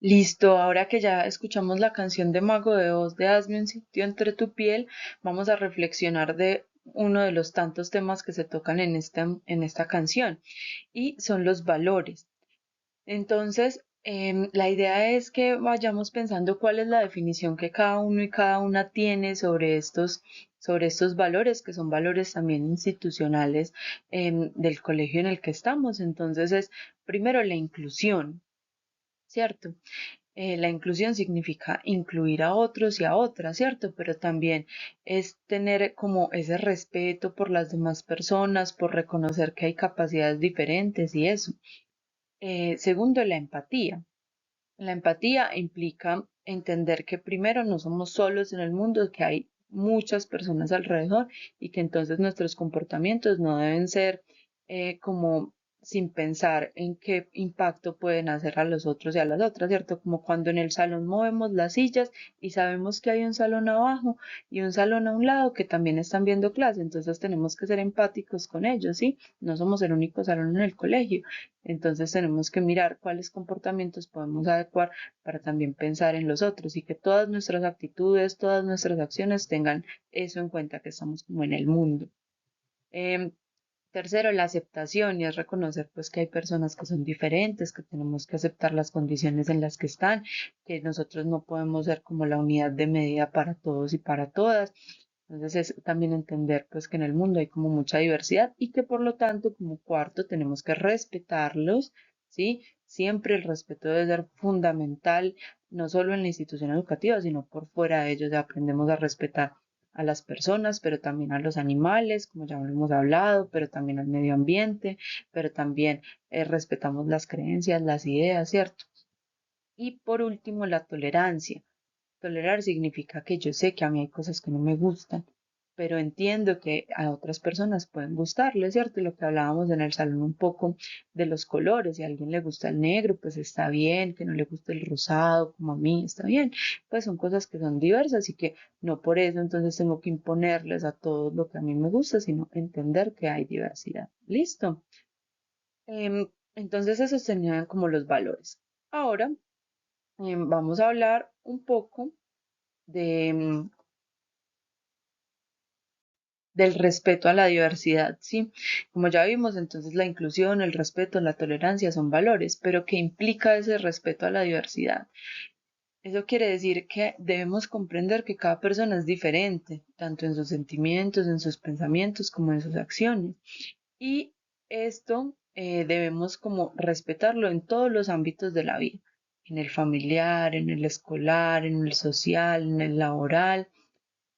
Listo, ahora que ya escuchamos la canción de Mago de Oz de Hazme un sitio entre tu piel, vamos a reflexionar de uno de los tantos temas que se tocan en esta canción y son los valores. Entonces, la idea es que vayamos pensando cuál es la definición que cada uno y cada una tiene sobre estos valores, que son valores también institucionales, del colegio en el que estamos. Entonces, es primero la inclusión, ¿cierto? La inclusión significa incluir a otros y a otras, ¿cierto? Pero también es tener como ese respeto por las demás personas, por reconocer que hay capacidades diferentes y eso. Segundo, la empatía. La empatía implica entender que primero no somos solos en el mundo, que hay muchas personas alrededor y que entonces nuestros comportamientos no deben ser como sin pensar en qué impacto pueden hacer a los otros y a las otras, ¿cierto? Como cuando en el salón movemos las sillas y sabemos que hay un salón abajo y un salón a un lado que también están viendo clase, entonces tenemos que ser empáticos con ellos, ¿sí? No somos el único salón en el colegio. Entonces tenemos que mirar cuáles comportamientos podemos adecuar para también pensar en los otros y que todas nuestras actitudes, todas nuestras acciones tengan eso en cuenta, que estamos como en el mundo. Em, Tercero, la aceptación y es reconocer pues que hay personas que son diferentes, que tenemos que aceptar las condiciones en las que están, que nosotros no podemos ser como la unidad de medida para todos y para todas. Entonces es también entender pues que en el mundo hay como mucha diversidad y que por lo tanto como cuarto tenemos que respetarlos, ¿sí? Siempre el respeto debe ser fundamental, no solo en la institución educativa, sino por fuera de ellos. Aprendemos a respetar a las personas, pero también a los animales, como ya lo hemos hablado, pero también al medio ambiente, pero también respetamos las creencias, las ideas, ¿cierto? Y por último, la tolerancia. Tolerar significa que yo sé que a mí hay cosas que no me gustan, pero entiendo que a otras personas pueden gustarles, ¿cierto? Lo que hablábamos en el salón un poco de los colores, si a alguien le gusta el negro, pues está bien, que no le guste el rosado, como a mí, está bien, pues son cosas que son diversas y que no por eso entonces tengo que imponerles a todos lo que a mí me gusta, sino entender que hay diversidad. ¿Listo? Entonces esos serían como los valores. Ahora vamos a hablar un poco de, del respeto a la diversidad, ¿sí? Como ya vimos, entonces la inclusión, el respeto, la tolerancia son valores, pero ¿qué implica ese respeto a la diversidad? Eso quiere decir que debemos comprender que cada persona es diferente, tanto en sus sentimientos, en sus pensamientos, como en sus acciones. Y esto debemos como respetarlo en todos los ámbitos de la vida, en el familiar, en el escolar, en el social, en el laboral.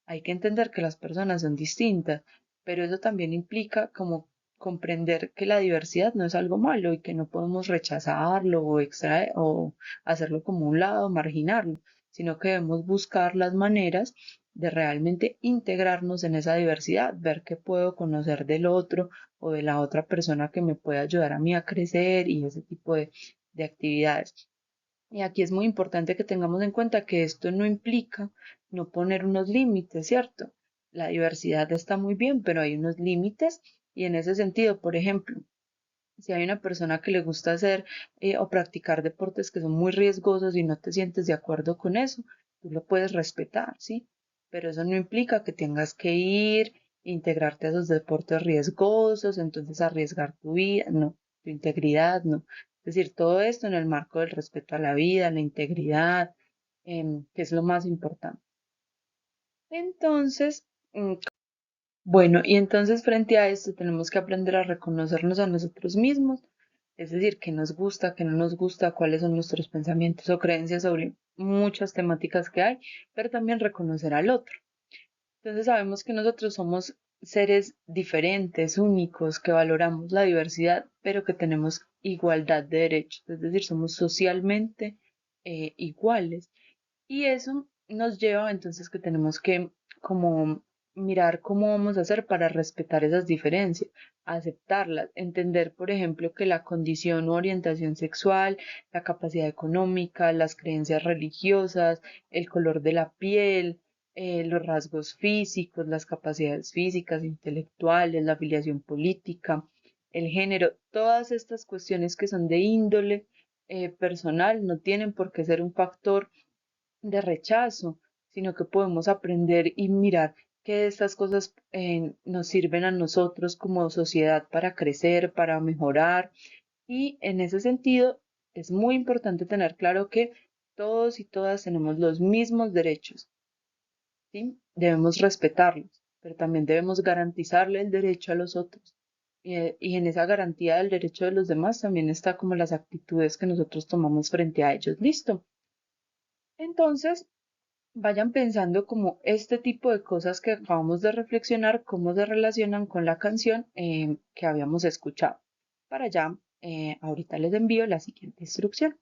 Hay que entender que las personas son distintas, pero eso también implica como comprender que la diversidad no es algo malo y que no podemos rechazarlo o extraer o hacerlo como un lado, marginarlo, sino que debemos buscar las maneras de realmente integrarnos en esa diversidad, ver qué puedo conocer del otro o de la otra persona que me puede ayudar a mí a crecer y ese tipo de actividades. Y aquí es muy importante que tengamos en cuenta que esto no implica no poner unos límites, ¿cierto? La diversidad está muy bien, pero hay unos límites y en ese sentido, por ejemplo, si hay una persona que le gusta hacer o practicar deportes que son muy riesgosos y no te sientes de acuerdo con eso, tú lo puedes respetar, ¿sí? Pero eso no implica que tengas que ir, integrarte a esos deportes riesgosos, entonces arriesgar tu vida, no, tu integridad, no. Es decir, todo esto en el marco del respeto a la vida, la integridad, que es lo más importante. Entonces, bueno, y entonces frente a esto tenemos que aprender a reconocernos a nosotros mismos, es decir, qué nos gusta, qué no nos gusta, cuáles son nuestros pensamientos o creencias sobre muchas temáticas que hay, pero también reconocer al otro. Entonces sabemos que nosotros somos seres diferentes, únicos, que valoramos la diversidad, pero que tenemos igualdad de derechos, es decir, somos socialmente iguales. Y eso nos lleva entonces que tenemos que como mirar cómo vamos a hacer para respetar esas diferencias, aceptarlas, entender, por ejemplo, que la condición o orientación sexual, la capacidad económica, las creencias religiosas, el color de la piel, los rasgos físicos, las capacidades físicas, intelectuales, la afiliación política, el género, todas estas cuestiones que son de índole personal, no tienen por qué ser un factor de rechazo, sino que podemos aprender y mirar que estas cosas nos sirven a nosotros como sociedad para crecer, para mejorar. Y en ese sentido, es muy importante tener claro que todos y todas tenemos los mismos derechos, ¿sí? Debemos respetarlos, pero también debemos garantizarle el derecho a los otros. Y en esa garantía del derecho de los demás también está como las actitudes que nosotros tomamos frente a ellos. Listo. Entonces, vayan pensando como este tipo de cosas que acabamos de reflexionar, cómo se relacionan con la canción que habíamos escuchado. Para allá, ahorita les envío la siguiente instrucción.